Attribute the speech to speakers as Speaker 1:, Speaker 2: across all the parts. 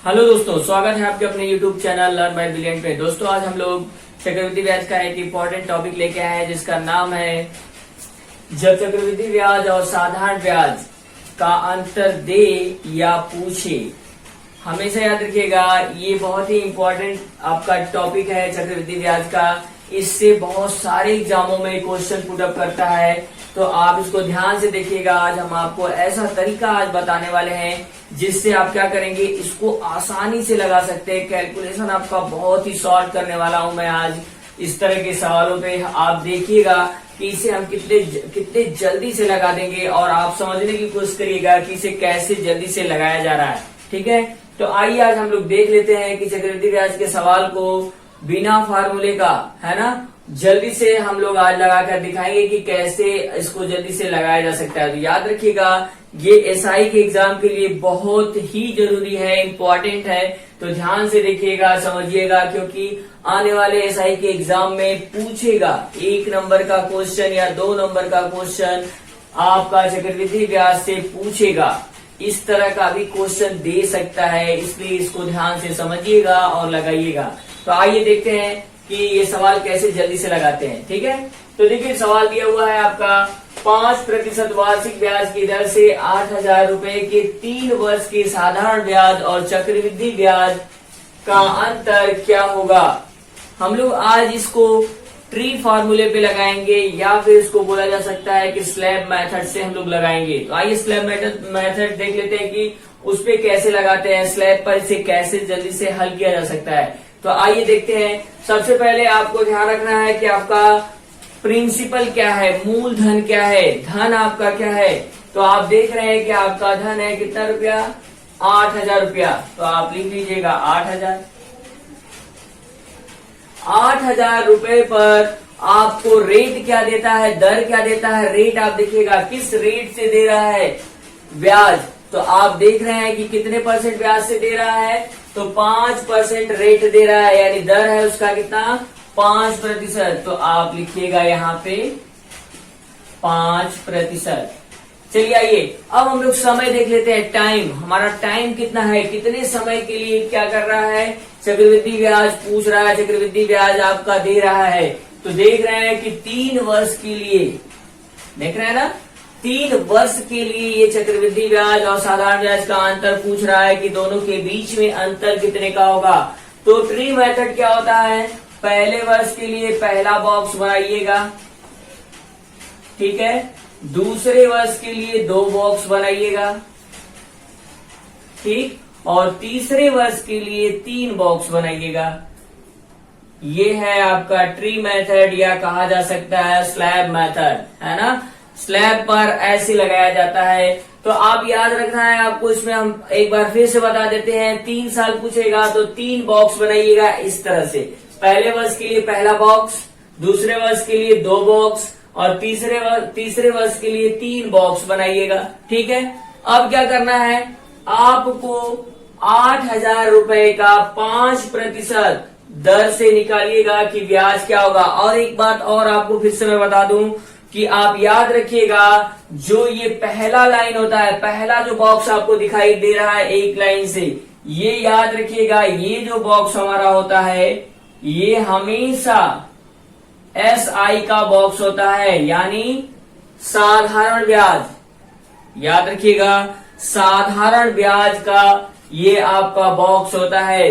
Speaker 1: Hello दोस्तों, स्वागत है आपके अपने YouTube channel learn by brilliant पे। दोस्तों, आज हम लोग चक्रवृद्धि ब्याज का एक इम्पोर्टेंट टॉपिक लेके आए हैं जिसका नाम है जब चक्रवृद्धि ब्याज और साधारण ब्याज का अंतर दे या पूछे। हमेशा याद रखिएगा, ये बहुत ही इम्पोर्टेंट आपका टॉपिक है चक्रवृद्धि ब्याज का। इससे बहुत सारे एग्जामों में क्वेश्चन पुटअप करता है, तो आप इसको ध्यान से देखिएगा। आज हम आपको ऐसा तरीका आज बताने वाले हैं जिससे आप क्या करेंगे, इसको आसानी से लगा सकते हैं। कैलकुलेशन आपका बहुत ही शॉर्ट करने वाला हूं मैं आज इस तरह के सवालों पे। आप देखिएगा कि इसे हम कितने जल्दी से लगा देंगे और आप समझने की कोशिश करिएगा कि इसे कैसे जल्दी से लगाया जा रहा है। ठीक है, तो आइए आज हम लोग देख लेते हैं कि चक्रवृद्धि ब्याज के सवाल को बिना फार्मूले का, है ना, जल्दी से हम लोग आज लगाकर दिखाएंगे कि कैसे इसको जल्दी से लगाया जा सकता है। तो याद रखिएगा, ये एसआई के एग्जाम के लिए बहुत ही जरूरी है, इम्पोर्टेंट है। तो ध्यान से देखिएगा, समझिएगा, क्योंकि आने वाले एसआई के एग्जाम में पूछेगा 1 नंबर का क्वेश्चन या 2 नंबर का क्वेश्चन आपका चक्रवृद्धि ब्याज से पूछेगा। इस तरह का भी क्वेश्चन दे सकता है, इसलिए इसको ध्यान से समझिएगा और लगाइएगा। तो आइए देखते हैं कि ये सवाल कैसे जल्दी से लगाते हैं। ठीक है, तो देखिए सवाल दिया हुआ है आपका 5% वार्षिक ब्याज की दर से 8,000 रुपए के 3 वर्ष के साधारण ब्याज और चक्रवृद्धि ब्याज का अंतर क्या होगा। हम लोग आज इसको ट्री फार्मूले पे लगाएंगे या फिर इसको बोला जा सकता है कि स्लैब मेथड से हम लोग लगाएंगे। तो आइए स्लैब मेथड देख लेते हैं कि उस पे कैसे लगाते हैं, स्लैब पर इसे कैसे जल्दी से हल किया जा सकता है। तो आइए देखते हैं। सबसे पहले आपको ध्यान रखना है कि आपका प्रिंसिपल क्या है, मूलधन क्या है, धन आपका क्या है। तो आप देख रहे हैं कि आपका धन है कितना रुपया, 8,000 रुपया। तो आप लिख लीजिएगा 8,000 रुपए पर आपको रेट क्या देता है, दर क्या देता है। रेट आप देखिएगा किस रेट से दे रहा है ब्याज। तो आप देख रहे हैं कि कितने परसेंट ब्याज से दे रहा है, तो 5% रेट दे रहा है, यानी दर है उसका कितना, 5%। तो आप लिखिएगा यहाँ पे 5%। चलिए आइए अब हम लोग समय देख लेते हैं। टाइम, हमारा टाइम कितना है, कितने समय के लिए क्या कर रहा है, चक्रवृद्धि ब्याज पूछ रहा है, चक्रवृद्धि ब्याज आपका दे रहा है। तो देख रहे हैं कि 3 वर्ष के लिए, देख रहे हैं ना, 3 वर्ष के लिए ये चक्रवृद्धि ब्याज और साधारण ब्याज का अंतर पूछ रहा है कि दोनों के बीच में अंतर कितने का होगा। तो ट्री मेथड क्या होता है, पहले वर्ष के लिए पहला बॉक्स बनाइएगा, ठीक है, दूसरे वर्ष के लिए 2 बॉक्स बनाइएगा, ठीक, और तीसरे वर्ष के लिए 3 बॉक्स बनाइएगा। ये है आपका ट्री मेथड या कहा जा सकता है स्लैब मेथड, है ना। स्लैब पर ऐसे लगाया जाता है। तो आप याद रखना है आपको, इसमें हम एक बार फिर से बता देते हैं। 3 साल पूछेगा तो 3 बॉक्स बनाइएगा इस तरह से। पहले वर्ष के लिए पहला बॉक्स, दूसरे वर्ष के लिए 2 बॉक्स और तीसरे वर्ष के लिए 3 बॉक्स बनाइएगा। ठीक है, अब क्या करना है, आपको 8,000 रुपए का 5% दर से निकालिएगा कि ब्याज क्या होगा। और एक बात और आपको फिर से मैं बता दूं कि आप याद रखिएगा, जो ये पहला लाइन होता है, पहला जो बॉक्स आपको दिखाई दे रहा है एक लाइन से, ये याद रखिएगा, ये जो बॉक्स हमारा होता है ये हमेशा एसआई का बॉक्स होता है, यानी साधारण ब्याज। याद रखिएगा, साधारण ब्याज का ये आपका बॉक्स होता है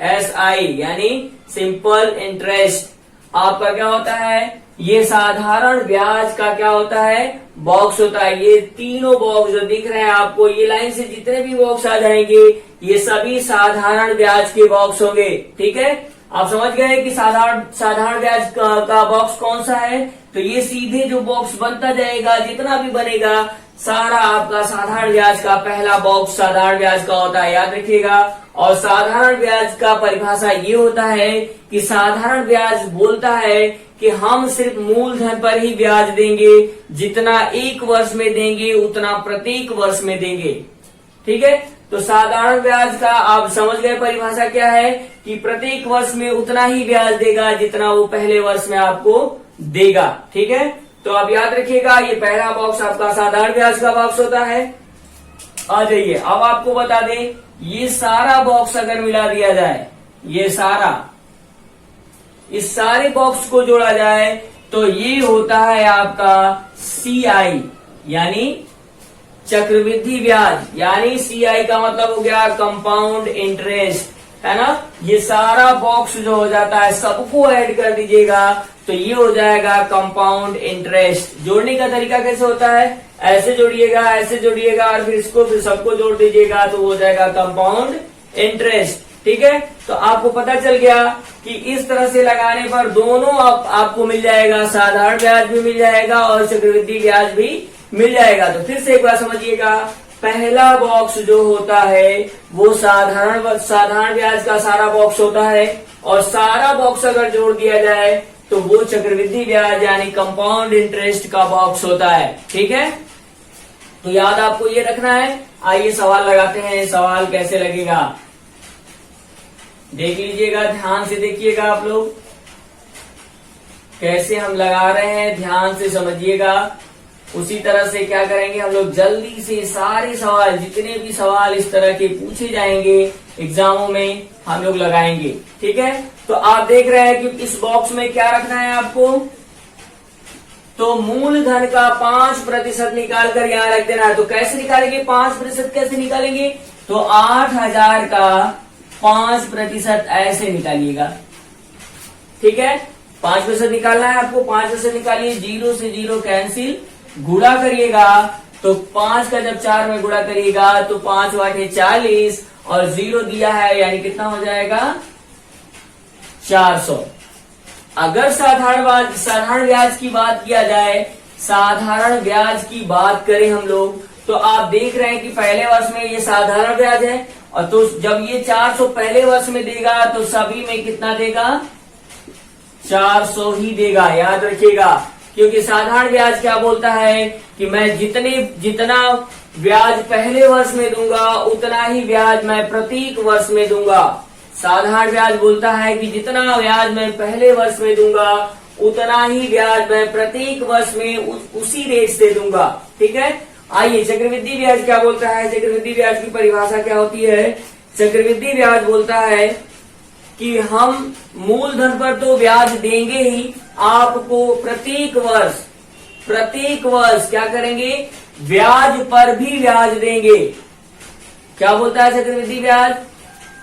Speaker 1: एसआई, यानी सिंपल इंटरेस्ट। आपका क्या होता है, ये साधारण ब्याज का क्या होता है, बॉक्स होता है। ये तीनों बॉक्स जो दिख रहे हैं आपको, ये लाइन से जितने भी बॉक्स आ जाएंगे ये सभी साधारण ब्याज के बॉक्स होंगे। ठीक है, आप समझ गए कि साधारण ब्याज का बॉक्स कौन सा है। तो ये सीधे जो बॉक्स बनता जाएगा, जितना भी बनेगा, सारा आपका साधारण ब्याज का पहला बॉक्स साधारण ब्याज का होता है, याद रखिएगा। और साधारण ब्याज का परिभाषा ये होता है कि साधारण ब्याज बोलता है कि हम सिर्फ मूलधन पर ही ब्याज देंगे, जितना 1 वर्ष में देंगे उतना प्रत्येक वर्ष में देंगे। ठीक है, तो साधारण ब्याज का आप समझ गए परिभाषा क्या है, कि प्रत्येक वर्ष में उतना ही ब्याज देगा जितना वो पहले वर्ष में आपको देगा। ठीक है, तो आप याद रखिएगा, ये पहला बॉक्स आपका साधारण ब्याज का बॉक्स होता है। आ जाइए, अब आपको बता दें, ये सारा बॉक्स अगर मिला दिया जाए, ये सारा, इस सारे बॉक्स को जोड़ा जाए तो ये होता है आपका CI, यानी चक्रवृद्धि ब्याज। यानी CI का मतलब हो गया कंपाउंड इंटरेस्ट, है ना। ये सारा बॉक्स जो हो जाता है सबको ऐड कर दीजिएगा तो ये हो जाएगा कंपाउंड इंटरेस्ट। जोड़ने का तरीका कैसे होता है, ऐसे जोड़िएगा, ऐसे जोड़िएगा और फिर इसको फिर सबको जोड़ दीजिएगा तो हो जाएगा कंपाउंड इंटरेस्ट। ठीक है, तो आपको पता चल गया कि इस तरह से लगाने पर दोनों आपको मिल जाएगा, साधारण ब्याज भी मिल जाएगा और चक्रवृद्धि ब्याज भी मिल जाएगा। तो फिर से एक बार समझिएगा, पहला बॉक्स जो होता है वो साधारण ब्याज का सारा बॉक्स होता है और सारा बॉक्स अगर जोड़ दिया जाए तो वो चक्रवृद्धि ब्याज यानी कंपाउंड इंटरेस्ट का बॉक्स होता है। ठीक है, तो याद आपको ये रखना है। आइए सवाल लगाते हैं, सवाल कैसे लगेगा देख लीजिएगा, ध्यान से देखिएगा आप लोग कैसे हम लगा रहे हैं, ध्यान से समझिएगा। उसी तरह से क्या करेंगे हम लोग, जल्दी से सारे सवाल, जितने भी सवाल इस तरह के पूछे जाएंगे एग्जामों में, हम लोग लगाएंगे। ठीक है, तो आप देख रहे हैं कि इस बॉक्स में क्या रखना है आपको, तो मूलधन का 5% निकाल कर यहां रख देना है। तो कैसे निकालेंगे 5%, कैसे निकालेंगे, तो 8,000 का 5% ऐसे निकालिएगा। ठीक है, 5% निकालना है आपको, 5% निकालिए, 0 से 0 कैंसिल, गुणा करिएगा तो 5 का जब 4 में गुणा करिएगा तो 5 वाटे 40 और 0 दिया है यानी कितना हो जाएगा 400। अगर साधारण ब्याज की बात किया जाए, साधारण ब्याज की बात करें हम लोग, तो आप देख रहे हैं कि पहले वर्ष में ये साधारण ब्याज है और तो जब ये 400 पहले वर्ष में देगा तो सभी में कितना देगा, 400 ही देगा। याद रखिएगा, क्योंकि साधारण ब्याज क्या बोलता है कि मैं जितना ब्याज पहले वर्ष में दूंगा उतना ही ब्याज मैं प्रत्येक वर्ष में दूंगा। साधारण ब्याज बोलता है कि जितना ब्याज मैं पहले वर्ष में दूंगा उतना ही ब्याज मैं प्रत्येक वर्ष में उसी रेट से दूंगा। ठीक है, आइए चक्रवृद्धि ब्याज क्या बोलता है, चक्रवृद्धि ब्याज की परिभाषा क्या होती है। चक्रवृद्धि ब्याज बोलता है कि हम मूलधन पर तो ब्याज देंगे ही, आपको प्रत्येक वर्ष क्या करेंगे, ब्याज पर भी ब्याज देंगे। क्या बोलता है चक्रवृद्धि ब्याज,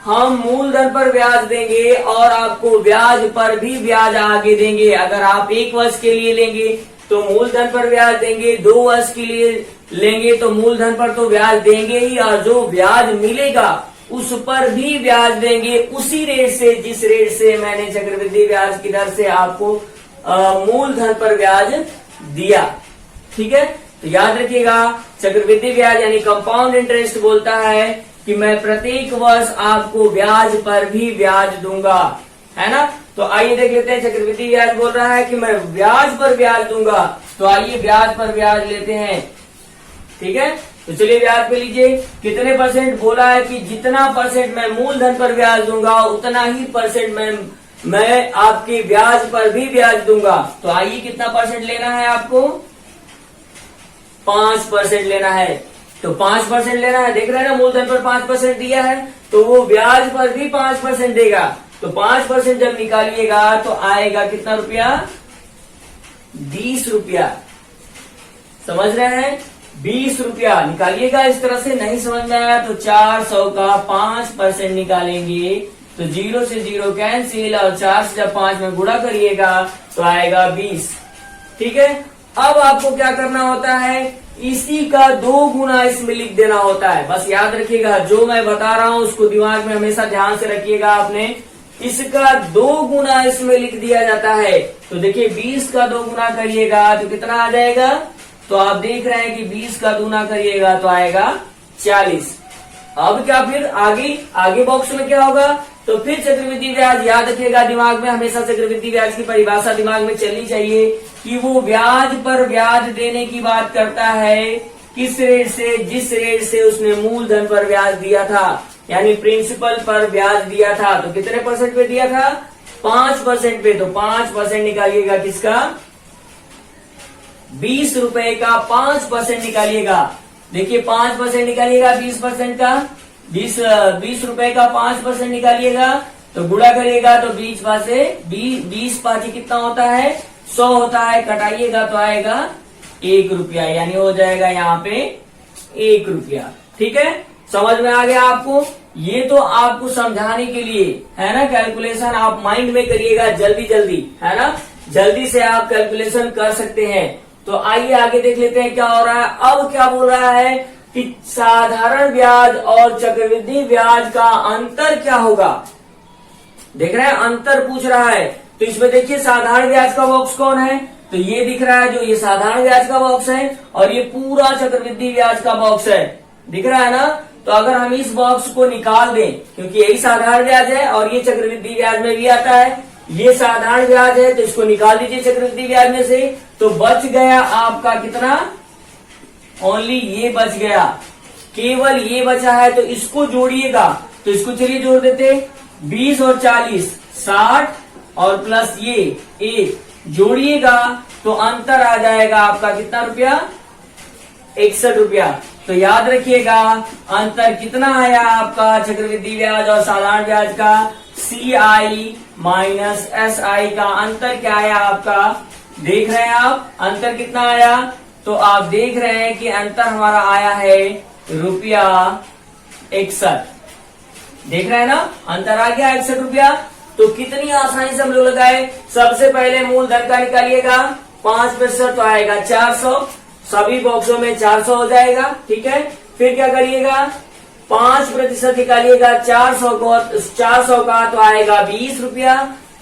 Speaker 1: हम मूलधन पर ब्याज देंगे और आपको ब्याज पर भी ब्याज आगे देंगे। अगर आप 1 वर्ष के लिए लेंगे तो मूलधन पर ब्याज देंगे, 2 वर्ष के लिए लेंगे तो मूलधन पर तो ब्याज देंगे ही और जो ब्याज मिलेगा उस पर भी ब्याज देंगे उसी रेट से, जिस रेट से मैंने चक्रवृद्धि ब्याज की दर से आपको मूलधन पर ब्याज दिया। ठीक है, तो याद रखिएगा चक्रवृद्धि ब्याज यानी कंपाउंड इंटरेस्ट बोलता है कि मैं प्रत्येक वर्ष आपको ब्याज पर भी ब्याज दूंगा, है ना। तो आइए देख लेते हैं, चक्रवृद्धि ब्याज बोल रहा है कि मैं ब्याज पर ब्याज दूंगा, तो आइए ब्याज पर ब्याज लेते हैं। ठीक है, तो चलिए ब्याज पे लीजिए, कितने % बोला है कि जितना % मैं मूलधन पर ब्याज दूंगा उतना ही % मैं आपके ब्याज पर भी ब्याज दूंगा। तो आइए कितना % लेना है आपको, 5% लेना है। तो 5% लेना है, देख रहे हैं ना मूलधन पर 5% दिया है तो वो ब्याज पर भी 5% देगा। तो 5% जब निकालिएगा तो आएगा कितना रुपया, 20 रुपया। समझ रहे हैं, 20 रुपया निकालिएगा। इस तरह से नहीं समझ में आया तो 400 का 5% निकालेंगे तो 0 से 0 कैंसिल और 4 से जब 5 में गुणा करिएगा तो आएगा 20। ठीक है, अब आपको क्या करना होता है, इसी का 2 गुना इसमें लिख देना होता है। बस याद रखिएगा, जो मैं बता रहा हूं उसको दिमाग में हमेशा ध्यान से रखिएगा आपने। इसका 2 गुना इसमें लिख दिया जाता है। तो देखिए 20 का 2 गुना करिएगा तो कितना आ जाएगा, तो आप देख रहे हैं कि 20 का 2 गुना करिएगा तो आएगा 40। अब क्या फिर आगे बॉक्स में क्या होगा, तो फिर चक्रवृद्धि ब्याज। याद रखिएगा, दिमाग में हमेशा चक्रवृद्धि ब्याज की परिभाषा दिमाग में चलनी चाहिए कि वो ब्याज पर ब्याज देने की बात करता है। किस रेट से, जिस रेट से उसने मूलधन पर ब्याज दिया था, यानी प्रिंसिपल पर ब्याज दिया था। तो कितने % पे दिया था, 5% पे। तो 5% निकालिएगा किसका, 20 रुपए का 5% निकालिएगा। देखिए 5% निकालिएगा 20% का, 20 रुपए का 5% निकालिएगा तो गुणा करिएगा तो 20 पाँच कितना होता है 100 होता है, कटाइएगा तो आएगा 1 रुपया, यानी हो जाएगा यहाँ पे 1 रुपया। ठीक है, समझ में आ गया आपको? ये तो आपको समझाने के लिए है ना, कैलकुलेशन आप माइंड में करिएगा जल्दी जल्दी, है ना, जल्दी से आप कैलकुलेशन कर सकते हैं। तो आइए आगे देख लेते हैं क्या हो रहा है। अब क्या बोल रहा है कि साधारण ब्याज और चक्रवृद्धि ब्याज का अंतर क्या होगा। देख रहे हैं, अंतर पूछ रहा है। तो इसमें देखिए साधारण ब्याज का बॉक्स कौन है, तो ये दिख रहा है जो ये साधारण ब्याज का बॉक्स है, और ये पूरा चक्रवृद्धि ब्याज का बॉक्स है, दिख रहा है ना। तो अगर हम इस बॉक्स को निकाल दें, क्योंकि यही साधारण ब्याज है और ये चक्रवृद्धि ब्याज में भी आता है, ये साधारण ब्याज है तो इसको निकाल दीजिए चक्रवृद्धि ब्याज में से, तो बच गया आपका कितना, ओनली ये बच गया, केवल ये बचा है। तो इसको जोड़िएगा, तो इसको चलिए जोड़ देते, 20 और 40 60 और प्लस ये 1 जोड़िएगा तो अंतर आ जाएगा आपका कितना रुपया, 61 रुपया। तो याद रखिएगा अंतर कितना आया आपका चक्रवृद्धि ब्याज और साधारण ब्याज का, CI माइनस SI का अंतर क्या आया आपका, देख रहे हैं आप अंतर कितना आया। तो आप देख रहे हैं कि अंतर हमारा आया है रुपया 61, देख रहे हैं ना, अंतर आ गया 61 रुपया। तो कितनी आसानी से हम लोग लगाए। सबसे पहले मूलधन का निकालिएगा, 5% तो आएगा 400, सभी बॉक्सों में 400 हो जाएगा। ठीक है, फिर क्या करिएगा, 5% निकालिएगा 400 का तो आएगा 20 रुपया।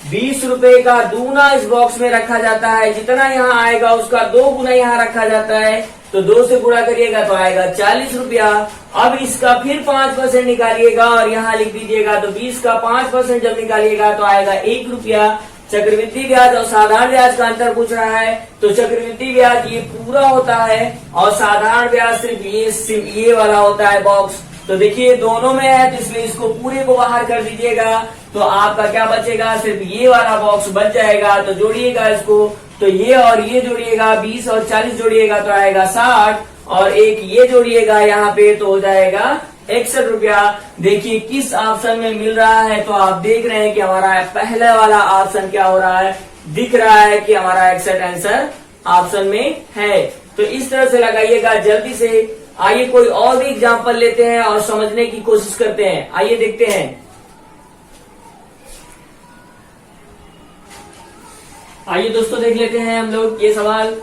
Speaker 1: 20 रुपए का दूना इस बॉक्स में रखा जाता है, जितना यहाँ आएगा उसका 2 गुना यहाँ रखा जाता है, तो 2 से गुणा करिएगा तो आएगा 40 रुपया। अब इसका फिर 5% निकालिएगा और यहाँ लिख दीजिएगा, तो 20 का 5% जब निकालिएगा तो आएगा 1 रुपया। चक्रवृद्धि ब्याज और साधारण ब्याज का अंतर पूछ रहा है, तो चक्रवृद्धि ब्याज ये पूरा होता है और साधारण ब्याज सिर्फ ये वाला होता है बॉक्स। तो देखिए दोनों में है, तो इसलिए इसको पूरे को बाहर कर दीजिएगा, तो आपका क्या बचेगा, सिर्फ ये वाला बॉक्स बच जाएगा। तो जोड़िएगा इसको, तो ये और ये जोड़िएगा, 20 और 40 जोड़िएगा तो आएगा 60, और एक ये जोड़िएगा यहाँ पे तो हो जाएगा 61 रुपया। देखिए किस ऑप्शन में मिल रहा है, तो आप देख रहे हैं कि हमारा पहले वाला ऑप्शन क्या हो रहा है, दिख रहा है कि हमारा 61 आंसर ऑप्शन में है। तो इस तरह से लगाइएगा जल्दी से। आइए कोई और भी एग्जाम्पल लेते हैं और समझने की कोशिश करते हैं। आइए देखते हैं। आइए दोस्तों देख लेते हैं हम लोग ये सवाल।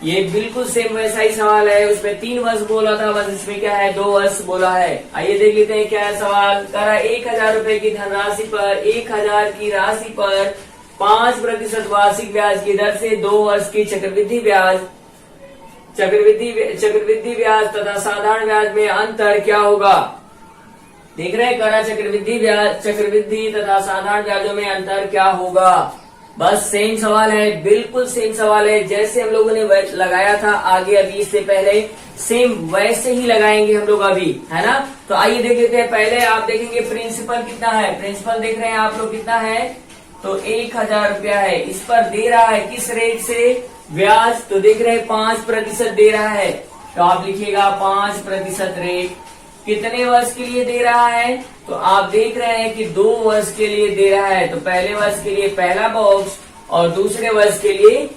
Speaker 1: ये बिल्कुल सेम वैसा ही सवाल है, उसमें 3 वर्ष बोला था, बस इसमें क्या है 2 वर्ष बोला है। आइए देख लेते हैं क्या है सवाल। कह रहा 1000 रुपए की धनराशि पर 1000 की राशि पर 5% वार्षिक ब्याज की दर से 2 वर्ष की चक्रवृद्धि ब्याज तथा साधारण ब्याज में अंतर क्या होगा। देख रहे हैं, करा चक्रवृद्धि तथा साधारण ब्याजों में अंतर क्या होगा। बस सेम सवाल है, बिल्कुल सेम सवाल है, जैसे हम लोगों ने लगाया था आगे अभी इससे पहले, सेम वैसे ही लगाएंगे हम लोग अभी, है ना। तो आइए देख लेते हैं। पहले आप देखेंगे प्रिंसिपल कितना है, प्रिंसिपल देख रहे हैं आप लोग कितना है, तो 1000 रुपया है। इस पर दे रहा है किस रेट से ब्याज, तो देख रहे हैं 5% दे रहा है, तो आप लिखिएगा 5% रेट। कितने वर्ष के लिए दे रहा है, तो आप देख रहे हैं कि 2 वर्ष के लिए दे रहा है। तो पहले वर्ष के लिए पहला बॉक्स और दूसरे वर्ष के लिए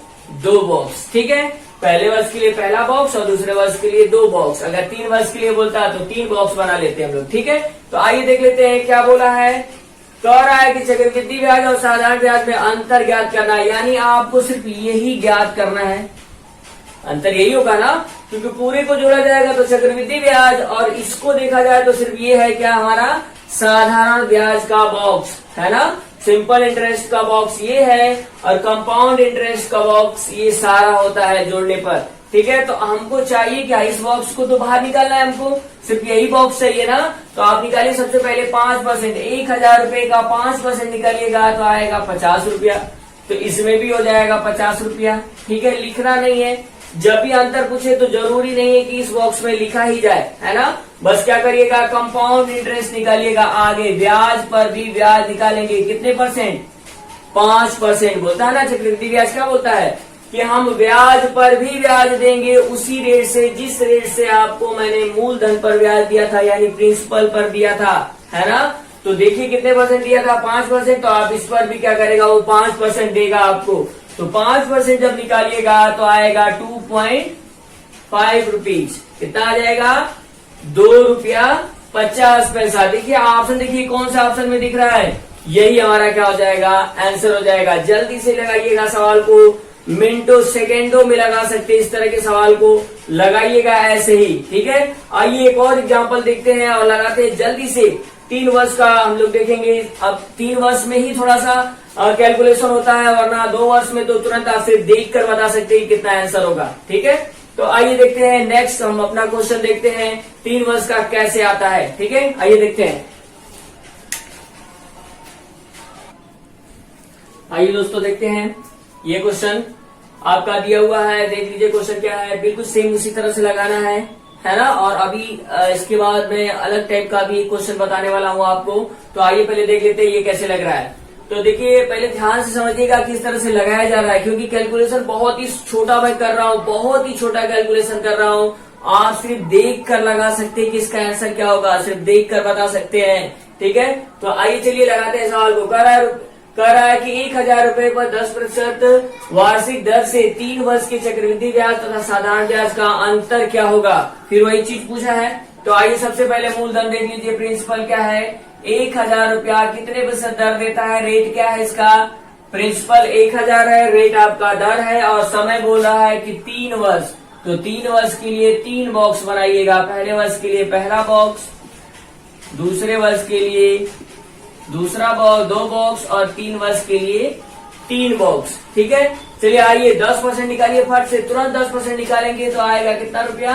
Speaker 1: 2 बॉक्स। ठीक है, पहले वर्ष के लिए पहला बॉक्स और दूसरे वर्ष के लिए 2 बॉक्स। अगर 3 वर्ष के लिए बोलता है तो 3 बॉक्स बना लेते हैं हम लोग। ठीक है, तो आइए देख लेते हैं क्या बोला है। कह रहा है कि चक्रवृद्धि ब्याज और साधारण ब्याज में अंतर ज्ञात करना है, यानी आपको सिर्फ यही ज्ञात करना है। अंतर यही होगा ना, क्योंकि पूरे को जोड़ा जाएगा तो चक्रवृद्धि ब्याज, और इसको देखा जाए तो सिर्फ ये है क्या हमारा साधारण ब्याज का बॉक्स, है ना। सिंपल इंटरेस्ट का बॉक्स ये है और कंपाउंड इंटरेस्ट का बॉक्स ये सारा होता है जोड़ने पर। ठीक है, तो हमको चाहिए क्या, इस बॉक्स को तो बाहर निकालना है, हमको सिर्फ यही बॉक्स चाहिए ना। तो आप निकालिए सबसे पहले 5%, 1000 रुपए का 5% निकालिएगा तो आएगा 50 रुपया। तो इसमें भी हो जाएगा 50 रुपया। ठीक है, लिखना नहीं है, जब भी अंतर पूछे तो जरूरी नहीं है कि इस बॉक्स में लिखा ही जाए, है ना। बस क्या करिएगा, कंपाउंड इंटरेस्ट निकालिएगा। आगे ब्याज पर भी ब्याज निकालेंगे, कितने %? 5% बोलता है ना चक्रवृद्धि ब्याज, क्या बोलता है कि हम ब्याज पर भी ब्याज देंगे उसी रेट से जिस रेट से आपको मैंने मूलधन पर ब्याज दिया था, यानी प्रिंसिपल पर दिया था, है ना। तो देखिए कितने परसेंट दिया था, 5%। तो आप इस पर भी क्या करेगा, वो 5% देगा आपको। तो 5% जब निकालिएगा तो आएगा 2.5 रुपीज। कितना आ जाएगा, 2.50 रुपया। देखिए ऑप्शन, देखिए कौन सा ऑप्शन में दिख रहा है, यही हमारा क्या हो जाएगा, आंसर हो जाएगा। जल्दी से लगाइएगा सवाल को, मिनटों सेकेंडों में लगा सकते हैं इस तरह के सवाल को, लगाइएगा ऐसे ही, ठीक है। आइए एक और एग्जांपल देखते हैं और लगाते हैं जल्दी से। 3 वर्ष का हम लोग देखेंगे। अब 3 वर्ष में ही थोड़ा सा कैलकुलेशन होता है, वरना 2 वर्ष में तो तुरंत आप सिर्फ देख कर बता सकते हैं कितना आंसर होगा, ठीक है। तो आइए देखते हैं नेक्स्ट, हम अपना क्वेश्चन देखते हैं 3 वर्ष का कैसे आता है, ठीक है। आइए देखते हैं। आइए दोस्तों देखते हैं, ये क्वेश्चन आपका दिया हुआ है, देख लीजिए क्वेश्चन क्या है। बिल्कुल सेम उसी तरह से लगाना है ना। और अभी इसके बाद मैं अलग टाइप का भी क्वेश्चन बताने वाला हूँ आपको। तो आइए पहले देख लेते हैं ये कैसे लग रहा है। तो देखिए पहले ध्यान से समझिएगा किस तरह से लगाया जा रहा है, क्योंकि कैलकुलेशन बहुत ही छोटा मैं कर रहा हूँ, बहुत ही छोटा कैलकुलेशन कर रहा हूँ। आप सिर्फ देख कर लगा सकते हैं कि इसका आंसर क्या होगा, सिर्फ देख कर बता सकते हैं, ठीक है। तो आइए चलिए लगाते हैं सवाल को। कह रहा है कि 1,000 रुपए पर 10% वार्षिक दर से 3 वर्ष के चक्रवृद्धि ब्याज तथा साधारण ब्याज का अंतर क्या होगा। फिर वही चीज पूछा है। तो आइए सबसे पहले मूलधन देख लीजिए। प्रिंसिपल क्या है, 1,000 रुपया। कितने प्रतिशत दर देता है, रेट क्या है इसका, प्रिंसिपल 1,000 है, रेट आपका दर है, और समय बोल रहा है कि 3 वर्ष। तो 3 वर्ष के लिए 3 बॉक्स बनाइएगा। पहले वर्ष के लिए पहला बॉक्स, दूसरे वर्ष के लिए दूसरा बॉक्स, 2 बॉक्स, और 3 वर्ष के लिए 3 बॉक्स, ठीक है। चलिए आइए 10% निकालिए फट से, तुरंत 10% निकालेंगे तो आएगा कितना रुपया,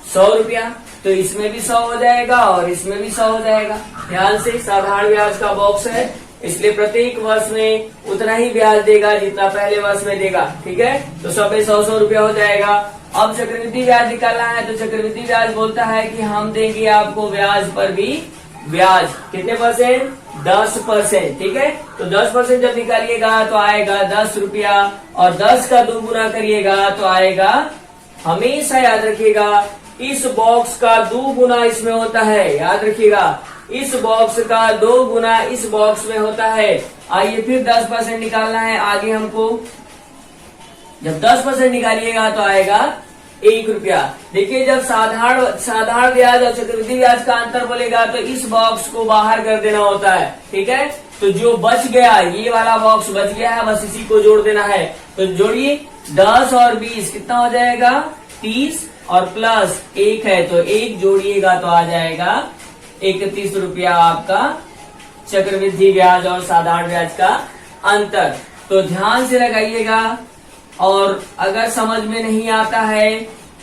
Speaker 1: 100 रुपया। तो इसमें भी 100 हो जाएगा और इसमें भी 100 हो जाएगा। ध्यान से, साधारण ब्याज का बॉक्स है, इसलिए प्रत्येक वर्ष में उतना ही ब्याज देगा जितना पहले वर्ष में देगा, ठीक है। तो सब में 100 रुपया हो जाएगा। अब चक्रवृद्धि ब्याज निकालना है। तो चक्रवृद्धि ब्याज बोलता है कि हम देंगे आपको ब्याज पर भी ब्याज। कितने परसेंट, 10%, ठीक है। तो 10% जब निकालिएगा तो आएगा 10 रुपया, और 10 का 2 गुना करिएगा तो आएगा, हमेशा याद रखिएगा, इस बॉक्स का 2 गुना इसमें होता है। याद रखिएगा, इस बॉक्स का 2 गुना इस बॉक्स में होता है। आइए फिर 10% निकालना है आगे हमको। जब 10% निकालिएगा तो आएगा 1 रुपया। देखिए जब साधारण ब्याज और चक्रवृद्धि ब्याज का अंतर बोलेगा तो इस बॉक्स को बाहर कर देना होता है, ठीक है। तो जो बच गया, ये वाला बॉक्स बच गया है, बस इसी को जोड़ देना है। तो जोड़िए, 10 और 20 कितना हो जाएगा, 30, और प्लस 1 है तो 1 जोड़िएगा तो आ जाएगा 31 रुपया आपका चक्रवृद्धि ब्याज और साधारण ब्याज का अंतर। तो ध्यान से लगाइएगा, और अगर समझ में नहीं आता है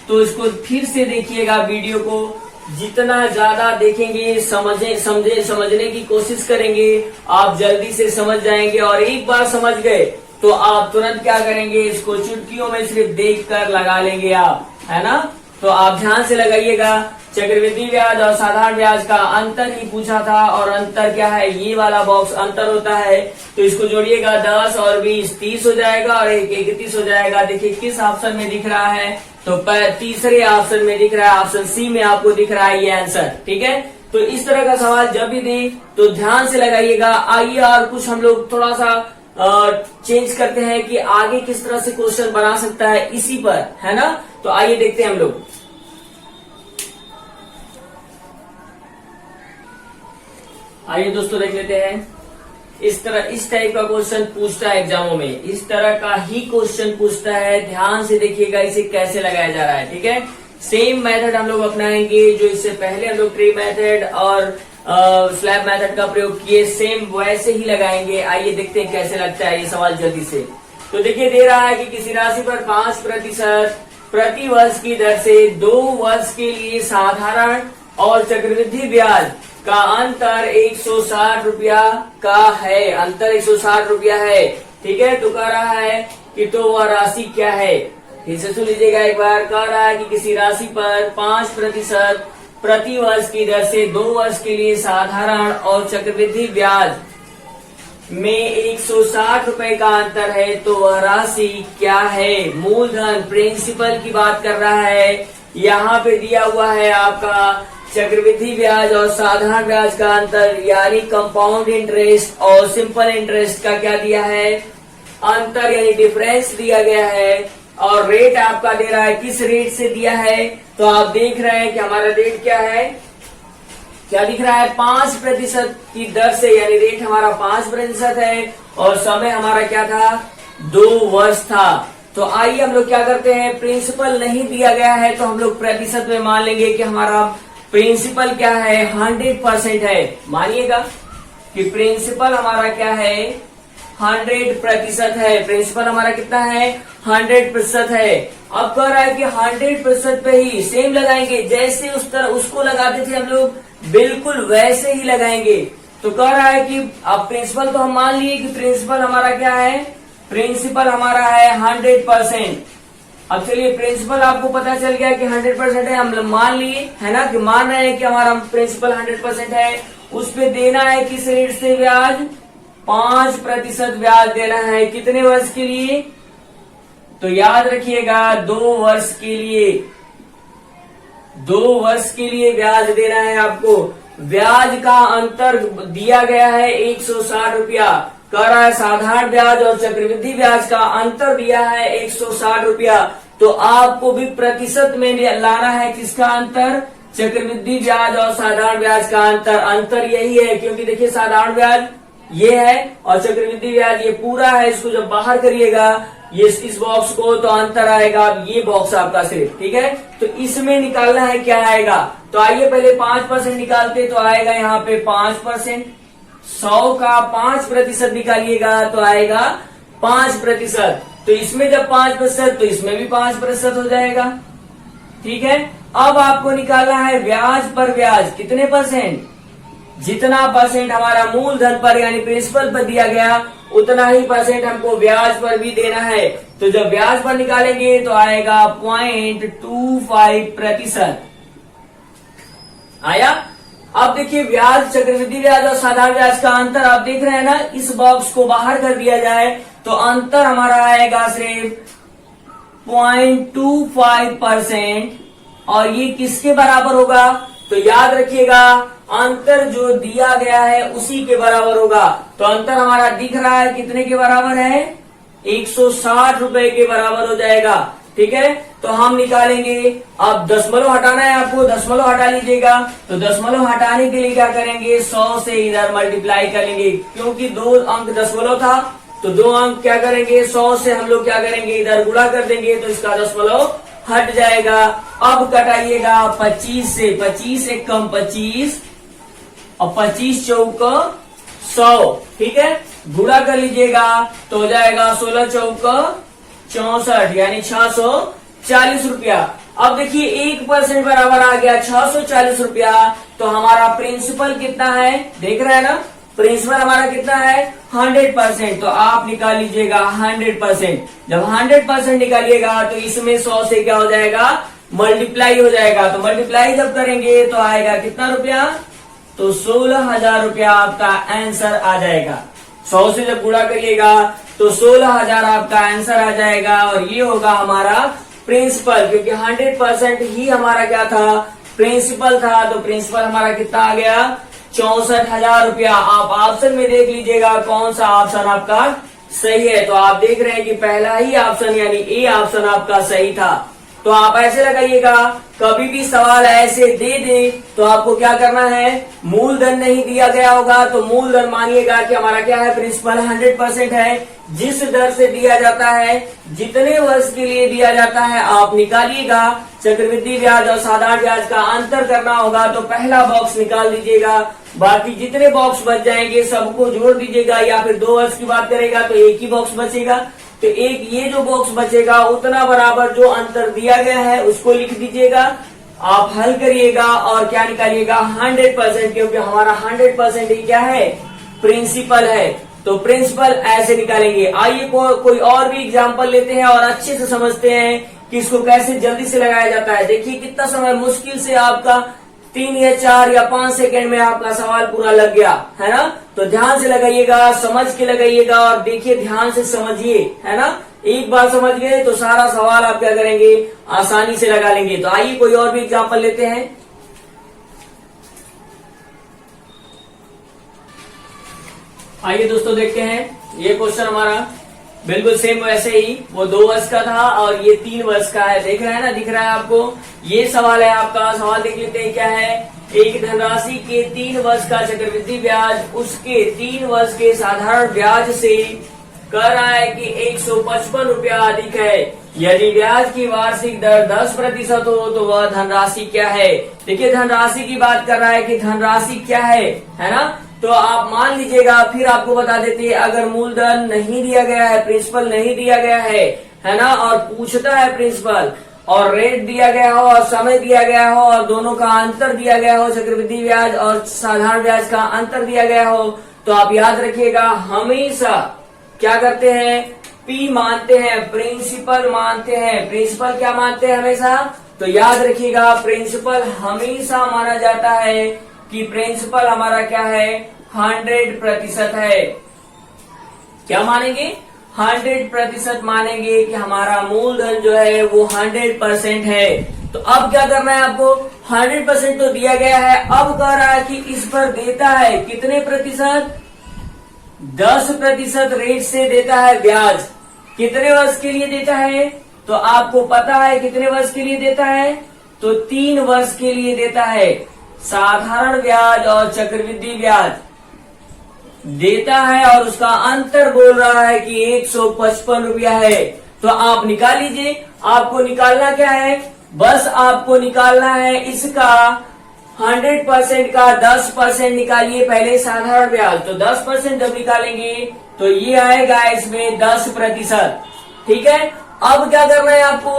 Speaker 1: तो इसको फिर से देखिएगा वीडियो को। जितना ज्यादा देखेंगे, समझने की कोशिश करेंगे, आप जल्दी से समझ जाएंगे। और एक बार समझ गए तो आप तुरंत क्या करेंगे, इसको चुटकियों में सिर्फ देख कर लगा लेंगे आप, है ना। तो आप ध्यान से लगाइएगा। चक्रवृद्धि ब्याज और साधारण ब्याज का अंतर ही पूछा था, और अंतर क्या है, ये वाला बॉक्स अंतर होता है। तो इसको जोड़िएगा, 10 और 20 30 हो जाएगा, और 1 31 हो जाएगा। देखिए किस ऑप्शन में दिख रहा है, तो तीसरे ऑप्शन में दिख रहा है, ऑप्शन सी में आपको दिख रहा है ये आंसर, ठीक है। तो इस तरह का सवाल जब भी दे तो ध्यान से लगाइएगा। आइए और कुछ हम लोग थोड़ा सा चेंज करते हैं कि आगे किस तरह से क्वेश्चन बना सकता है इसी पर, है ना। तो आइए देखते हैं हम लोग। आइए दोस्तों देख लेते हैं। इस टाइप का क्वेश्चन पूछता है एग्जामों में, इस तरह का ही क्वेश्चन पूछता है। ध्यान से देखिएगा इसे कैसे लगाया जा रहा है, ठीक है। सेम मेथड हम लोग अपनाएंगे जो इससे पहले हम लोग ट्री मेथड और स्लैब मेथड का प्रयोग किए, सेम वैसे ही लगाएंगे। आइए देखते हैं कैसे लगता है ये सवाल जल्दी से। तो देखिए दे रहा है कि किसी राशि पर 5% प्रति वर्ष की दर से 2 वर्ष के लिए साधारण और चक्रवृद्धि ब्याज का अंतर 160 रुपया का है। अंतर 160 रुपया है, ठीक है। तो कह रहा है कि तो वह राशि क्या है, फिर से सुन लीजिएगा एक बार। कह रहा है कि किसी राशि पर 5% प्रति वर्ष की दर से 2 वर्ष के लिए साधारण और चक्रवृद्धि ब्याज में 160 रुपए का अंतर है, तो वह राशि क्या है? मूलधन, प्रिंसिपल की बात कर रहा है। यहाँ पे दिया हुआ है आपका चक्रवृद्धि ब्याज और साधारण ब्याज का अंतर, यानी कंपाउंड इंटरेस्ट और सिंपल इंटरेस्ट का क्या दिया है? अंतर, यानी डिफरेंस दिया गया है। और रेट आपका दे रहा है, किस रेट से दिया है? तो आप देख रहे हैं कि हमारा रेट क्या है, क्या दिख रहा है? 5% की दर से, यानी रेट हमारा 5% है और समय हमारा क्या था? 2 वर्ष था। तो आइए हम लोग क्या करते हैं, प्रिंसिपल नहीं दिया गया है तो हम लोग प्रतिशत में मान लेंगे कि हमारा प्रिंसिपल क्या है? 100% है। मानिएगा कि प्रिंसिपल हमारा क्या है? 100% है। प्रिंसिपल हमारा कितना है? 100% है। अब कह रहा है कि 100% पे ही सेम लगाएंगे, जैसे उस तरह उसको लगाते थे हम लोग, बिल्कुल वैसे ही लगाएंगे। तो कह रहा है कि अब प्रिंसिपल तो हम मान लिए कि प्रिंसिपल हमारा क्या है? प्रिंसिपल हमारा है 100%। अब चलिए, प्रिंसिपल आपको पता चल गया कि 100% है, हम मान लिए है ना, कि मान रहे हैं कि हमारा प्रिंसिपल 100% है। उस पे देना है किस रेट से ब्याज? 5% ब्याज देना है। कितने वर्ष के लिए? तो याद रखिएगा 2 वर्ष के लिए। 2 वर्ष के लिए ब्याज देना है आपको। ब्याज का अंतर दिया गया है 160 रुपया। कह रहा है साधारण ब्याज और चक्रवृद्धि ब्याज का अंतर दिया है 160 रुपया। तो आपको भी प्रतिशत में लाना है किसका अंतर? चक्रवृद्धि ब्याज और साधारण ब्याज का अंतर। अंतर यही है, क्योंकि देखिए साधारण ब्याज ये है और चक्रवृद्धि ब्याज ये पूरा है। इसको जब बाहर करिएगा ये इस बॉक्स को, तो अंतर आएगा ये बॉक्स आपका सिर्फ, ठीक है। तो इसमें निकालना है, क्या आएगा? तो आइए पहले 5% निकालते, तो आएगा यहाँ पे 5%। 100 का 5% निकालिएगा तो आएगा 5%। तो इसमें जब 5%, तो इसमें भी 5% हो जाएगा, ठीक है। अब आपको निकालना है ब्याज पर ब्याज। कितने परसेंट? जितना परसेंट हमारा मूलधन पर यानी प्रिंसिपल पर दिया गया, उतना ही परसेंट हमको ब्याज पर भी देना है। तो जब ब्याज पर निकालेंगे तो आएगा 0.25%। आया? अब देखिए ब्याज, चक्रवृद्धि ब्याज और साधारण ब्याज का अंतर आप देख रहे हैं ना। इस बॉक्स को बाहर कर दिया जाए तो अंतर हमारा आएगा सिर्फ 0.25%। और ये किसके बराबर होगा? तो याद रखिएगा अंतर जो दिया गया है उसी के बराबर होगा। तो अंतर हमारा दिख रहा है कितने के बराबर है? 160 रुपए के बराबर हो जाएगा, ठीक है। तो हम निकालेंगे। अब दशमलव हटाना है आपको, दशमलव हटा लीजिएगा। तो दशमलव हटाने के लिए क्या करेंगे? 100 से इधर मल्टीप्लाई करेंगे, क्योंकि 2 अंक दशमलव था तो 2 अंक क्या करेंगे? 100 से हम लोग क्या करेंगे? इधर गुणा कर देंगे, तो इसका दशमलव हट जाएगा। अब कटाइएगा 25 से, 25 एक कम 25 और 25 चौक 100, ठीक है। गुणा कर लीजिएगा तो हो जाएगा 16 चौक 64, यानी 640 रुपया। अब देखिए 1% बराबर आ गया 640 रुपया। तो हमारा प्रिंसिपल कितना है? देख रहे हैं ना, प्रिंसिपल हमारा कितना है? 100%। तो आप निकाल लीजिएगा 100%। जब 100% निकालिएगा तो इसमें 100 से क्या हो जाएगा? मल्टीप्लाई हो जाएगा। तो मल्टीप्लाई जब करेंगे तो आएगा कितना रुपया? तो 16,000 रुपया आपका आंसर आ जाएगा। 100 से जब गुणा करिएगा तो 16,000 आपका आंसर आ जाएगा। और ये होगा हमारा प्रिंसिपल, क्योंकि 100% ही हमारा क्या था? प्रिंसिपल था। तो प्रिंसिपल हमारा कितना आ गया? 64,000 रुपया। आप ऑप्शन में देख लीजिएगा कौन सा ऑप्शन आपका सही है। तो आप देख रहे हैं कि पहला ही ऑप्शन यानी ए ऑप्शन आपका सही था। तो आप ऐसे लगाइएगा, कभी भी सवाल ऐसे दे दे तो आपको क्या करना है? मूलधन नहीं दिया गया होगा तो मूलधन मानिएगा कि हमारा क्या है? प्रिंसिपल 100% है। जिस दर से दिया जाता है, जितने वर्ष के लिए दिया जाता है, आप निकालिएगा। चक्रवृद्धि ब्याज और साधारण ब्याज का अंतर करना होगा तो पहला बॉक्स निकाल दीजिएगा। बाकी जितने बॉक्स बच जाएंगे सबको जोड़ दीजिएगा, या फिर 2 वर्ष की बात करेगा तो एक ही बॉक्स बचेगा। तो एक ये जो बॉक्स बचेगा उतना बराबर जो अंतर दिया गया है उसको लिख दीजिएगा। आप हल करिएगा और क्या निकालिएगा? 100%, क्योंकि हमारा 100% ही क्या है? प्रिंसिपल है। तो प्रिंसिपल ऐसे निकालेंगे। आइए कोई और भी एग्जाम्पल लेते हैं और अच्छे से समझते हैं कि इसको कैसे जल्दी से लगाया जाता है। देखिए कितना समय मुश्किल से आपका 3 या 4 या 5 सेकंड में आपका सवाल पूरा लग गया, है ना। तो ध्यान से लगाइएगा, समझ के लगाइएगा और देखिए, ध्यान से समझिए, है ना। एक बार समझ गए तो सारा सवाल आप क्या करेंगे, आसानी से लगा लेंगे। तो आइए कोई और भी एग्जाम्पल लेते हैं। आइए दोस्तों देखते हैं, ये क्वेश्चन हमारा बिल्कुल सेम वैसे ही, वो 2 वर्ष का था और ये 3 वर्ष का है। देख रहे हैं ना, दिख रहा है आपको। ये सवाल है आपका। सवाल देख लेते हैं क्या है। एक धनराशि के 3 वर्ष का चक्रवृद्धि ब्याज उसके 3 वर्ष के साधारण ब्याज से कह रहा है कि 155 रुपया अधिक है। यदि ब्याज की वार्षिक दर 10% हो तो वह धनराशि क्या है। देखिए, धनराशि की बात कर रहा है कि धनराशि क्या है ना। तो आप मान लीजिएगा, फिर आपको बता देते हैं, अगर मूलधन नहीं दिया गया है, प्रिंसिपल नहीं दिया गया है ना, और पूछता है प्रिंसिपल, और रेट दिया गया हो और समय दिया गया हो और दोनों का अंतर दिया गया हो, चक्रवृद्धि ब्याज और साधारण ब्याज का अंतर दिया गया हो, तो आप याद रखिएगा, हमेशा क्या करते हैं, पी मानते हैं, प्रिंसिपल मानते हैं। प्रिंसिपल क्या मानते हैं हमेशा, तो याद रखिएगा, प्रिंसिपल हमेशा माना जाता है कि प्रिंसिपल हमारा क्या है, 100% है। क्या मानेंगे, 100% मानेंगे कि हमारा मूलधन जो है वो 100% है। तो अब क्या करना है आपको, 100% तो दिया गया है, अब कह रहा है कि इस पर देता है कितने प्रतिशत, 10% रेट से देता है ब्याज। कितने वर्ष के लिए देता है, तो आपको पता है कितने वर्ष के लिए देता है, तो 3 वर्ष के लिए देता है। साधारण ब्याज और चक्रवृद्धि ब्याज देता है और उसका अंतर बोल रहा है कि 155 रुपया है। तो आप निकाल लीजिए, आपको निकालना क्या है, बस आपको निकालना है इसका 100% का 10% निकालिए पहले साधारण ब्याज। तो 10% जब निकालेंगे तो ये आएगा इसमें 10%। ठीक है, अब क्या करना है आपको,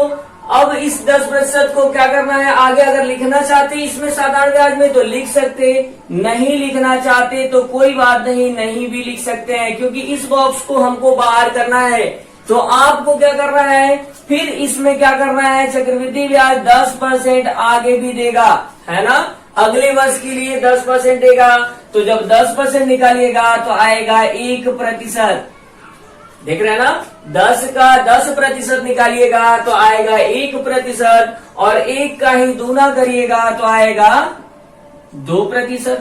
Speaker 1: अब इस 10% को क्या करना है, आगे अगर लिखना चाहते इसमें साधारण ब्याज में तो लिख सकते, नहीं लिखना चाहते तो कोई बात नहीं, नहीं भी लिख सकते हैं, क्योंकि इस बॉक्स को हमको बाहर करना है। तो आपको क्या करना है, फिर इसमें क्या करना है, चक्रवृद्धि ब्याज 10% आगे भी देगा, है ना, अगले वर्ष के लिए 10% देगा। तो जब 10% निकालिएगा तो आएगा 1%। देख रहे हैं ना, 10 का 10% निकालिएगा तो आएगा 1%, और 1 का ही दूना करिएगा तो आएगा 2%।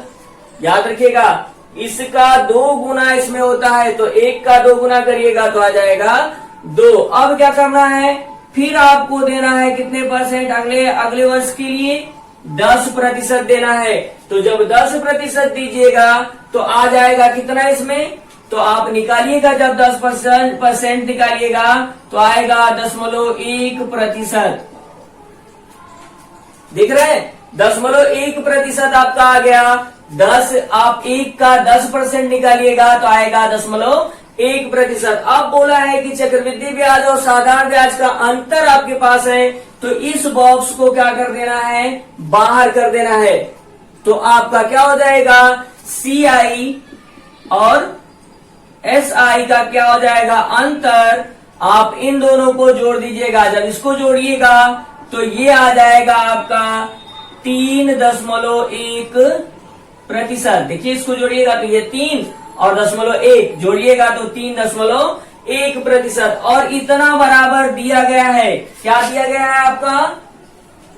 Speaker 1: याद रखिएगा, इसका 2 गुना इसमें होता है, तो 1 का 2 गुना करिएगा तो आ जाएगा 2। अब क्या करना है, फिर आपको देना है कितने परसेंट, अगले वर्ष के लिए 10% देना है। तो जब 10% दीजिएगा तो आ जाएगा कितना इसमें, तो आप निकालिएगा, जब 10% निकालिएगा तो आएगा 0.1%। दिख रहा है, 0.1% आपका आ गया। 10 आप 1 का 10% निकालिएगा तो आएगा 0.1%। अब बोला है कि चक्रवृद्धि ब्याज और साधारण ब्याज का अंतर आपके पास है, तो इस बॉक्स को क्या कर देना है, बाहर कर देना है। तो आपका क्या हो जाएगा, CI और SI का क्या हो जाएगा, अंतर। आप इन दोनों को जोड़ दीजिएगा, जब इसको जोड़िएगा तो ये आ जाएगा आपका 3.1%। देखिए, इसको जोड़िएगा तो ये 3 और 0.1 जोड़िएगा तो 3.1%। और इतना बराबर दिया गया है, क्या दिया गया है आपका,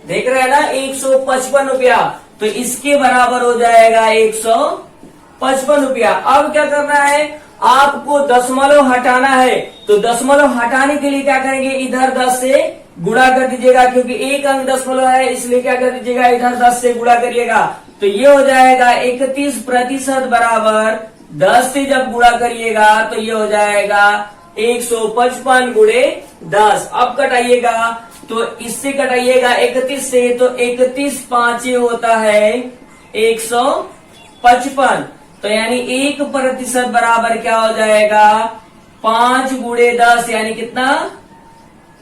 Speaker 1: देख रहे हैं ना, 155 रुपया। तो इसके बराबर हो जाएगा 155 रुपया। अब क्या करना है, आपको दशमलव हटाना है। तो दशमलव हटाने के लिए क्या करेंगे, इधर 10 से गुणा कर दीजिएगा, क्योंकि एक अंक दशमलव है, इसलिए क्या कर दीजिएगा, इधर 10 से गुणा करिएगा। तो ये हो जाएगा 31% बराबर 10 से जब गुणा करिएगा तो ये हो जाएगा 155 गुणे 10। अब कटाइएगा, तो इससे कटाइएगा 31 से, तो 31 5 होता है 155। तो यानी 1% बराबर क्या हो जाएगा, 5 गुणे 10 यानी कितना,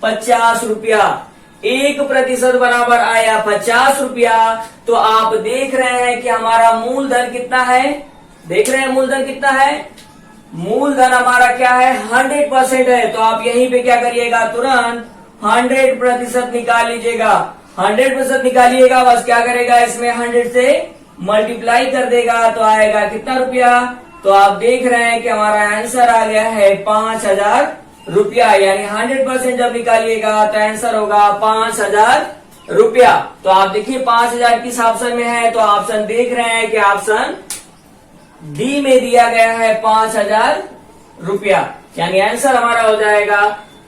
Speaker 1: 50 रुपया। 1% बराबर आया 50 रुपया। तो आप देख रहे हैं कि हमारा मूलधन कितना है, देख रहे हैं मूलधन कितना है, मूलधन हमारा क्या है, 100% है। तो आप यहीं पे क्या करिएगा, तुरंत 100% निकाल लीजिएगा। 100% निकालिएगा, बस क्या करेगा इसमें 100 से मल्टीप्लाई कर देगा तो आएगा कितना रुपया। तो आप देख रहे हैं कि हमारा आंसर आ गया है 5000 रुपया, यानी 100% जब निकालिएगा तो आंसर होगा 5000 रुपया। तो आप देखिए 5000 किस ऑप्शन में है, तो ऑप्शन देख रहे हैं कि ऑप्शन डी में दिया गया है 5000 रुपया, यानी आंसर हमारा हो जाएगा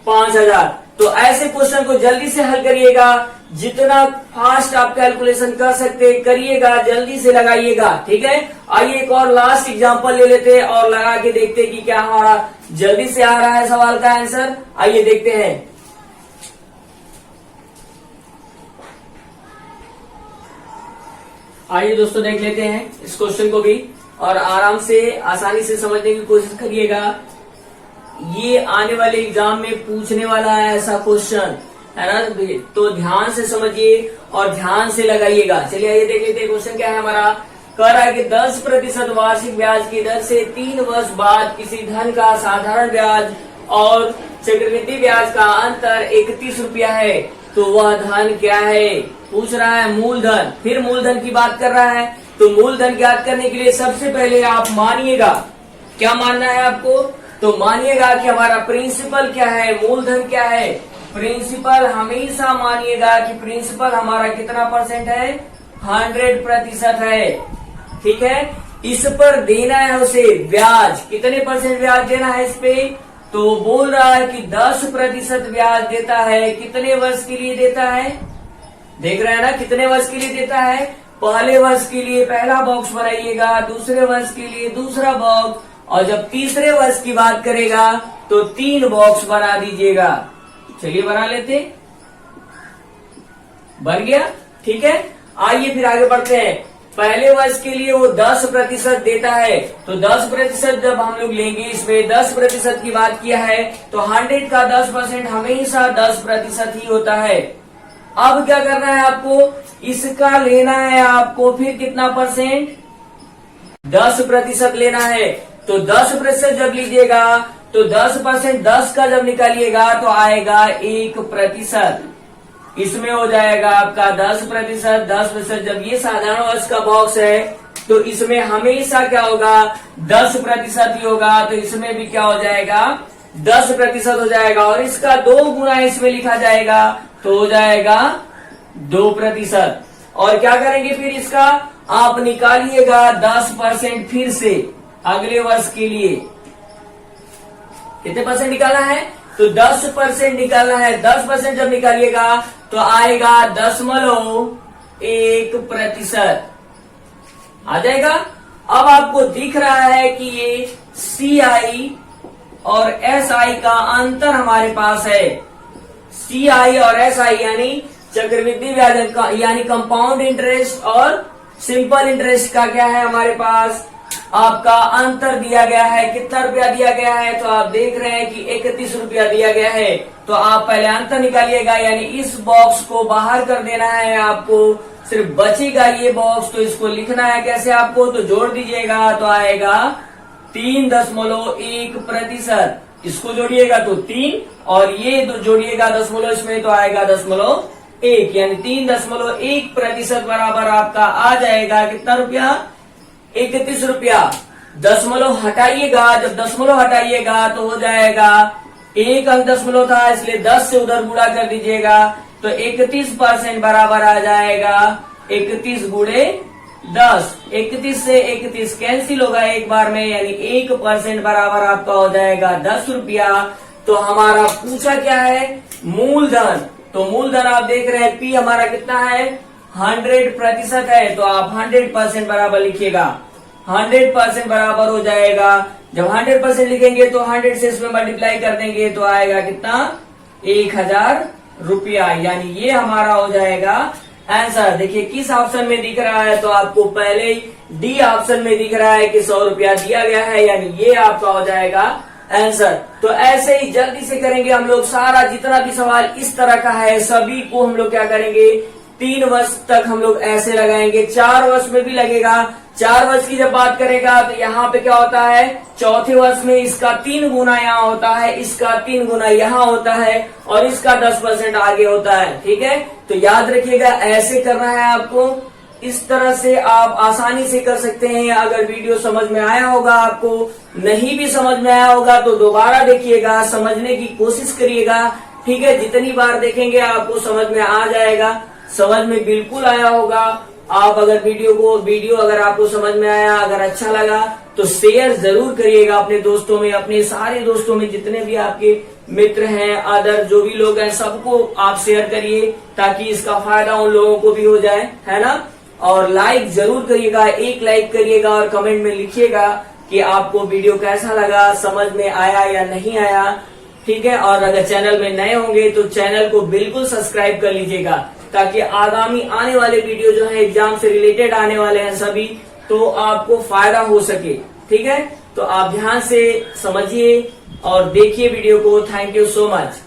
Speaker 1: 5000। तो ऐसे क्वेश्चन को जल्दी से हल करिएगा, जितना फास्ट आप कैलकुलेशन कर सकते करिएगा, जल्दी से लगाइएगा, ठीक है। आइए एक और लास्ट एग्जांपल ले लेते हैं और लगा के देखते हैं कि क्या हमारा जल्दी से आ रहा है सवाल का आंसर। आइए देखते हैं। आइए दोस्तों देख लेते हैं इस क्वेश्चन को भी और आराम से आसानी से समझने की कोशिश करिएगा। ये आने वाले एग्जाम में पूछने वाला है ऐसा क्वेश्चन, है ना, तो ध्यान से समझिए और ध्यान से लगाइएगा। चलिए आइए देख लेते हैं क्वेश्चन क्या है हमारा। कह रहा है कि 10% वार्षिक ब्याज की दर से 3 वर्ष बाद किसी धन का साधारण ब्याज और चक्रवृद्धि ब्याज का अंतर 31 रुपया है, तो वह धन क्या है। पूछ रहा है मूलधन, फिर मूलधन की बात कर रहा है। तो मूलधन ज्ञात करने के लिए सबसे पहले आप मानिएगा, क्या मानना है आपको, तो मानिएगा कि हमारा प्रिंसिपल क्या है, मूलधन क्या है। प्रिंसिपल हमेशा मानिएगा कि प्रिंसिपल हमारा कितना परसेंट है, 100% है, ठीक है। इस पर देना है उसे ब्याज, कितने परसेंट ब्याज देना है इस पे, तो बोल रहा है कि 10% ब्याज देता है। कितने वर्ष के लिए देता है, देख रहे हैं ना, कितने वर्ष के लिए देता है। पहले वर्ष के लिए पहला बॉक्स बनाइएगा, दूसरे वर्ष के लिए दूसरा बॉक्स, और जब तीसरे वर्ष की बात करेगा तो 3 बॉक्स बना दीजिएगा। चलिए बना लेते, बन गया, ठीक है। आइए फिर आगे बढ़ते हैं। पहले वर्ष के लिए वो 10% देता है, तो 10% जब हम लोग लेंगे, इसमें 10% की बात किया है तो 100 का 10% हमेशा 10% ही होता है। अब क्या करना है आपको, इसका लेना है आपको, फिर कितना परसेंट, 10% लेना है। तो 10% जब लीजिएगा तो 10%, 10 का जब निकालिएगा तो आएगा 1%, इसमें हो जाएगा आपका 10%। 10% जब ये साधारण वर्ष का बॉक्स है तो इसमें हमेशा क्या होगा, 10% ही होगा, तो इसमें भी क्या हो जाएगा, 10% हो जाएगा, और इसका 2 गुना इसमें लिखा जाएगा तो हो जाएगा 2%। और क्या करेंगे फिर इसका, आप निकालिएगा 10% फिर से अगले वर्ष के लिए। कितने परसेंट निकालना है, तो 10% निकालना है। 10% जब निकालिएगा तो आएगा 0.1% आ जाएगा। अब आपको दिख रहा है कि ये CI और SI का अंतर हमारे पास है। CI और SI यानी चक्रवृद्धि ब्याज यानी कंपाउंड इंटरेस्ट और सिंपल इंटरेस्ट का क्या है हमारे पास, आपका अंतर दिया गया है। कितना रुपया दिया गया है, तो आप देख रहे हैं कि 31 रुपया दिया गया है। तो आप पहले अंतर निकालिएगा, यानी इस बॉक्स को बाहर कर देना है आपको, सिर्फ बचेगा ये बॉक्स। तो इसको लिखना है कैसे आपको, तो जोड़ दीजिएगा तो आएगा 3.1%। इसको जोड़िएगा तो 3, और ये जोड़िएगा दशमलव इसमें तो आएगा 0.1, यानी 3.1% बराबर आपका आ जाएगा कितना रुपया, 31 रुपया। दशमलव हटाइएगा, जब दशमलव हटाइएगा तो हो जाएगा, एक अंक दशमलव था इसलिए 10 से उधर गुणा कर दीजिएगा तो 31% बराबर आ जाएगा 31 गुणे 10। 31 से 31 कैंसिल होगा एक बार में, यानी 1% बराबर आपका हो जाएगा 10 रुपया। तो हमारा पूछा क्या है, मूलधन। तो मूलधन आप देख रहे हैं P हमारा कितना है, 100% है, तो आप 100% बराबर लिखिएगा। 100% बराबर हो जाएगा। जब 100% लिखेंगे तो 100 से इसमें मल्टीप्लाई कर देंगे तो आएगा कितना, 1000 रुपया, यानी ये हमारा हो जाएगा आंसर। देखिए किस ऑप्शन में दिख रहा है, तो आपको पहले ही डी ऑप्शन में दिख रहा है कि 100 रुपया दिया गया है, यानी ये आपका हो जाएगा आंसर। तो ऐसे ही जल्दी से करेंगे हम लोग, सारा जितना भी सवाल इस तरह का है सभी को हम लोग क्या करेंगे, 3 वर्ष तक हम लोग ऐसे लगाएंगे, 4 वर्ष में भी लगेगा, 4 वर्ष की जब बात करेगा तो यहाँ पे क्या होता है, चौथे वर्ष में इसका 3 गुना यहाँ होता है, इसका 3 गुना यहाँ होता है और इसका 10% आगे होता है। ठीक है, तो याद रखिएगा ऐसे करना है आपको। इस तरह से आप आसानी से कर सकते हैं। अगर वीडियो समझ में आया होगा, आपको नहीं भी समझ में आया होगा तो दोबारा देखिएगा, समझने की कोशिश करिएगा। ठीक है, जितनी बार देखेंगे आपको समझ में आ जाएगा। समझ में बिल्कुल आया होगा। आप अगर वीडियो अगर आपको समझ में आया, अगर अच्छा लगा तो शेयर जरूर करिएगा अपने दोस्तों में, अपने सारे दोस्तों में, जितने भी आपके मित्र हैं, अदर जो भी लोग हैं, सबको आप शेयर करिए ताकि इसका फायदा उन लोगों को भी हो जाए, है ना। और लाइक जरूर करिएगा, एक लाइक करिएगा और कमेंट में लिखिएगा कि आपको वीडियो कैसा लगा, समझ में आया या नहीं आया। ठीक है, और अगर चैनल में नए होंगे तो चैनल को बिल्कुल सब्सक्राइब कर लीजिएगा ताकि आगामी आने वाले वीडियो जो है एग्जाम से रिलेटेड आने वाले हैं सभी, तो आपको फायदा हो सके। ठीक है, तो आप ध्यान से समझिए और देखिए वीडियो को। Thank you so much.